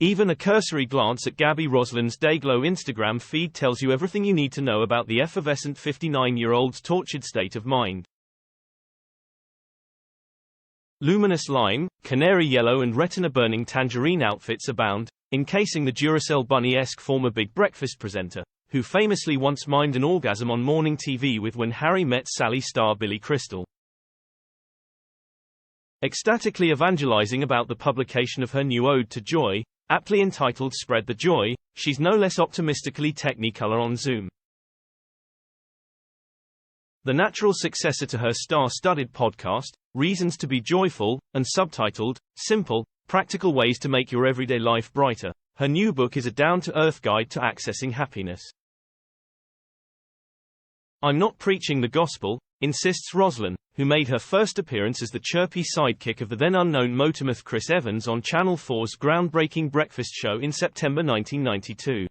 Even a cursory glance at Gabby Roslin's Dayglow Instagram feed tells you everything you need to know about the effervescent 59-year-old's tortured state of mind. Luminous lime, canary yellow and retina-burning tangerine outfits abound, encasing the Duracell bunny-esque former Big Breakfast presenter, who famously once mimed an orgasm on morning TV with When Harry Met Sally star Billy Crystal. Ecstatically evangelizing about the publication of her new ode to joy, aptly entitled Spread the Joy, she's no less optimistically technicolor on Zoom. The natural successor to her star-studded podcast, Reasons to be Joyful, and subtitled, Simple, Practical Ways to Make Your Everyday Life Brighter, her new book is a down-to-earth guide to accessing happiness. I'm not preaching the gospel, insists Roslin, who made her first appearance as the chirpy sidekick of the then-unknown motormouth Chris Evans on Channel 4's groundbreaking breakfast show in September 1992.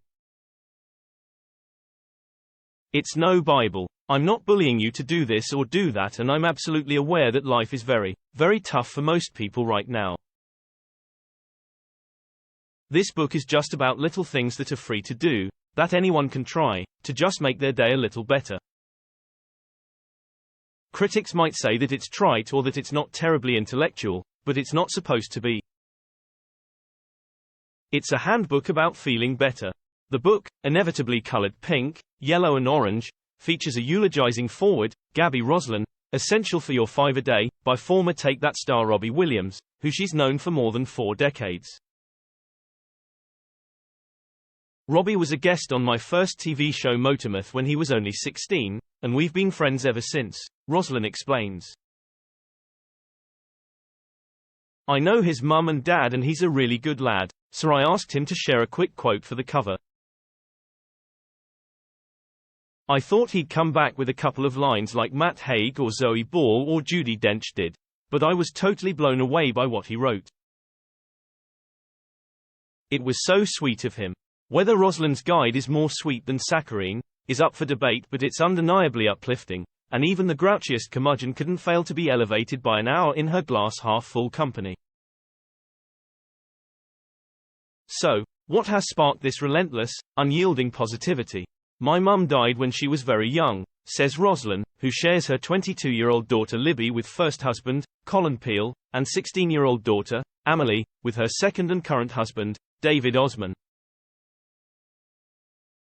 It's no Bible. I'm not bullying you to do this or do that, and I'm absolutely aware that life is very, very tough for most people right now. This book is just about little things that are free to do, that anyone can try, to just make their day a little better. Critics might say that it's trite or that it's not terribly intellectual, but it's not supposed to be. It's a handbook about feeling better. The book, inevitably colored pink, yellow and orange, features a eulogizing foreword, Gabby Roslin, essential for your 5 a day, by former Take That star Robbie Williams, who she's known for more than 4 decades. Robbie was a guest on my first TV show Motormouth when he was only 16, and we've been friends ever since, Roslin explains. I know his mum and dad and he's a really good lad, so I asked him to share a quick quote for the cover. I thought he'd come back with a couple of lines like Matt Haig or Zoe Ball or Judi Dench did, but I was totally blown away by what he wrote. It was so sweet of him. Whether Roslin's guide is more sweet than saccharine is up for debate, but it's undeniably uplifting, and even the grouchiest curmudgeon couldn't fail to be elevated by an hour in her glass-half-full company. So, what has sparked this relentless, unyielding positivity? My mum died when she was very young, says Roslin, who shares her 22-year-old daughter Libby with first husband, Colin Peel, and 16-year-old daughter, Amelie, with her second and current husband, David Osman.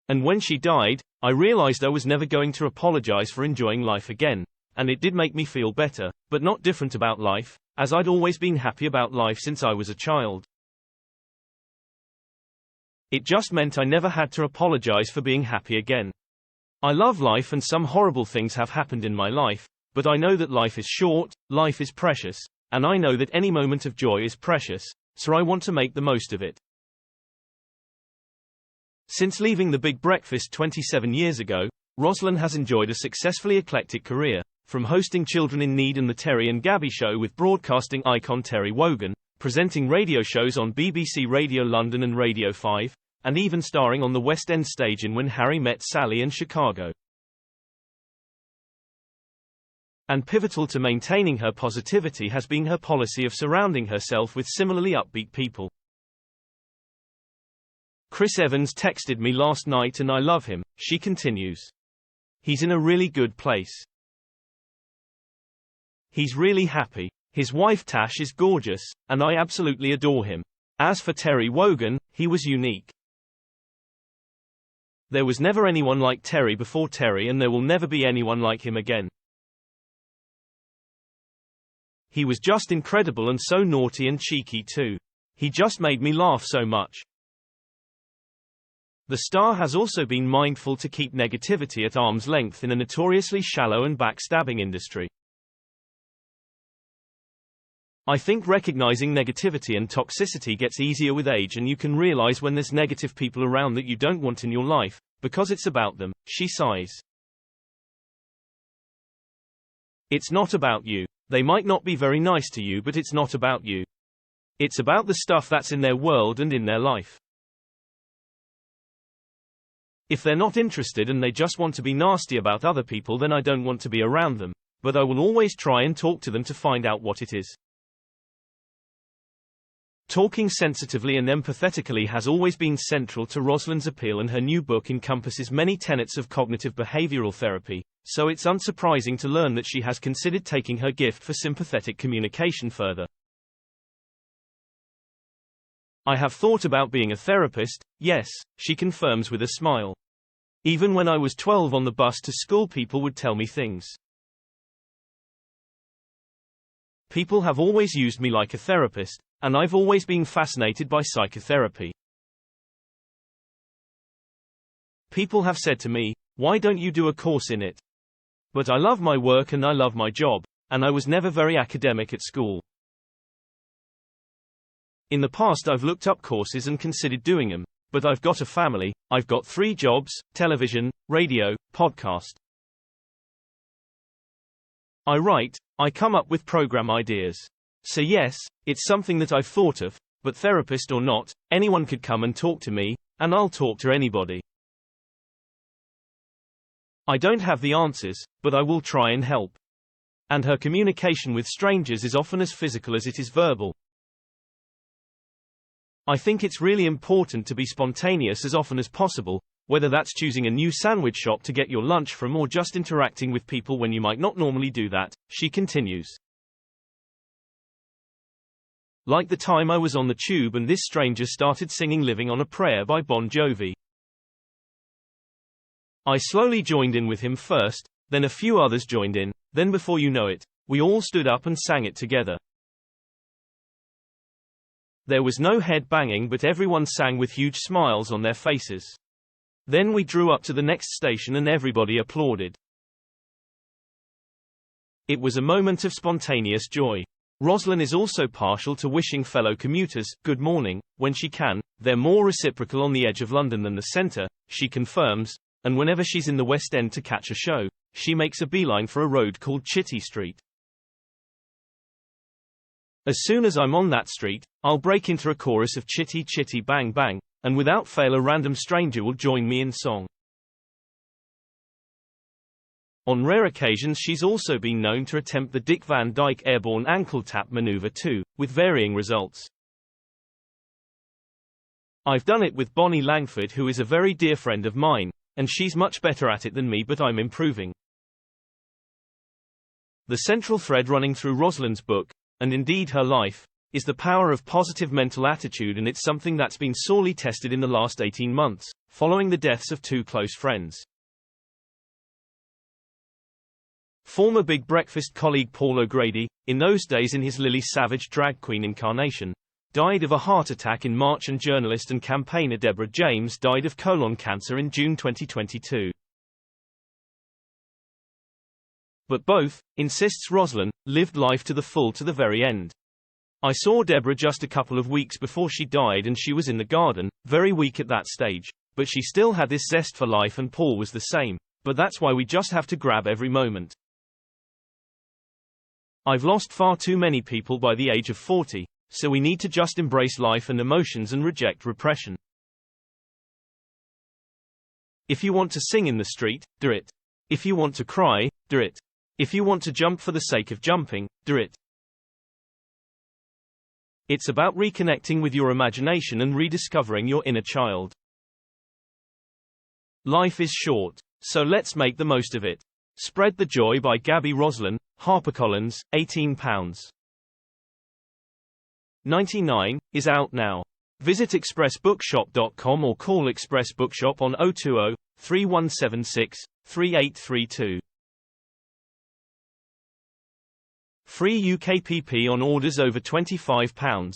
And when she died, I realized I was never going to apologize for enjoying life again, and it did make me feel better, but not different about life, as I'd always been happy about life since I was a child. It just meant I never had to apologize for being happy again. I love life and some horrible things have happened in my life, but I know that life is short, life is precious, and I know that any moment of joy is precious, so I want to make the most of it. Since leaving the Big Breakfast 27 years ago, Roslin has enjoyed a successfully eclectic career, from hosting Children in Need and The Terry and Gabby Show with broadcasting icon Terry Wogan, presenting radio shows on BBC Radio London and Radio 5, and even starring on the West End stage in When Harry Met Sally and Chicago. And pivotal to maintaining her positivity has been her policy of surrounding herself with similarly upbeat people. Chris Evans texted me last night and I love him, she continues. He's in a really good place. He's really happy. His wife Tash is gorgeous, and I absolutely adore him. As for Terry Wogan, he was unique. There was never anyone like Terry before Terry, and there will never be anyone like him again. He was just incredible and so naughty and cheeky too. He just made me laugh so much. The star has also been mindful to keep negativity at arm's length in a notoriously shallow and backstabbing industry. I think recognizing negativity and toxicity gets easier with age, and you can realize when there's negative people around that you don't want in your life, because it's about them, she sighs. It's not about you. They might not be very nice to you, but it's not about you. It's about the stuff that's in their world and in their life. If they're not interested and they just want to be nasty about other people, then I don't want to be around them, but I will always try and talk to them to find out what it is. Talking sensitively and empathetically has always been central to Rosalind's appeal, and her new book encompasses many tenets of cognitive behavioral therapy, so it's unsurprising to learn that she has considered taking her gift for sympathetic communication further. I have thought about being a therapist, yes, she confirms with a smile. Even when I was 12 on the bus to school, people would tell me things. People have always used me like a therapist, and I've always been fascinated by psychotherapy. People have said to me, "Why don't you do a course in it?" But I love my work and I love my job, and I was never very academic at school. In the past I've looked up courses and considered doing them, but I've got a family, I've got 3 jobs, television, radio, podcast. I write, I come up with program ideas. So yes, it's something that I've thought of, but therapist or not, anyone could come and talk to me, and I'll talk to anybody. I don't have the answers, but I will try and help. And her communication with strangers is often as physical as it is verbal. I think it's really important to be spontaneous as often as possible, whether that's choosing a new sandwich shop to get your lunch from or just interacting with people when you might not normally do that, she continues. Like the time I was on the tube and this stranger started singing Living on a Prayer by Bon Jovi. I slowly joined in with him first, then a few others joined in, then before you know it, we all stood up and sang it together. There was no head banging, but everyone sang with huge smiles on their faces. Then we drew up to the next station and everybody applauded. It was a moment of spontaneous joy. Rosalind is also partial to wishing fellow commuters good morning when she can. They're more reciprocal on the edge of London than the centre, she confirms, and whenever she's in the West End to catch a show, she makes a beeline for a road called Chitty Street. As soon as I'm on that street, I'll break into a chorus of Chitty Chitty Bang Bang, and without fail a random stranger will join me in song. On rare occasions she's also been known to attempt the Dick Van Dyke airborne ankle tap maneuver too, with varying results. I've done it with Bonnie Langford, who is a very dear friend of mine, and she's much better at it than me, but I'm improving. The central thread running through Rosalind's book, and indeed her life, is the power of positive mental attitude, and it's something that's been sorely tested in the last 18 months, following the deaths of 2 close friends. Former Big Breakfast colleague Paul O'Grady, in those days in his Lily Savage drag queen incarnation, died of a heart attack in March, and journalist and campaigner Deborah James died of colon cancer in June 2022. But both, insists Rosalind, lived life to the full to the very end. I saw Deborah just a couple of weeks before she died and she was in the garden, very weak at that stage, but she still had this zest for life, and Paul was the same, but that's why we just have to grab every moment. I've lost far too many people by the age of 40, so we need to just embrace life and emotions and reject repression. If you want to sing in the street, do it. If you want to cry, do it. If you want to jump for the sake of jumping, do it. It's about reconnecting with your imagination and rediscovering your inner child. Life is short, so let's make the most of it. Spread the Joy by Gabby Roslin, HarperCollins, £18.99, is out now. Visit expressbookshop.com or call Express Bookshop on 020 3176 3832. Free UKPP on orders over £25.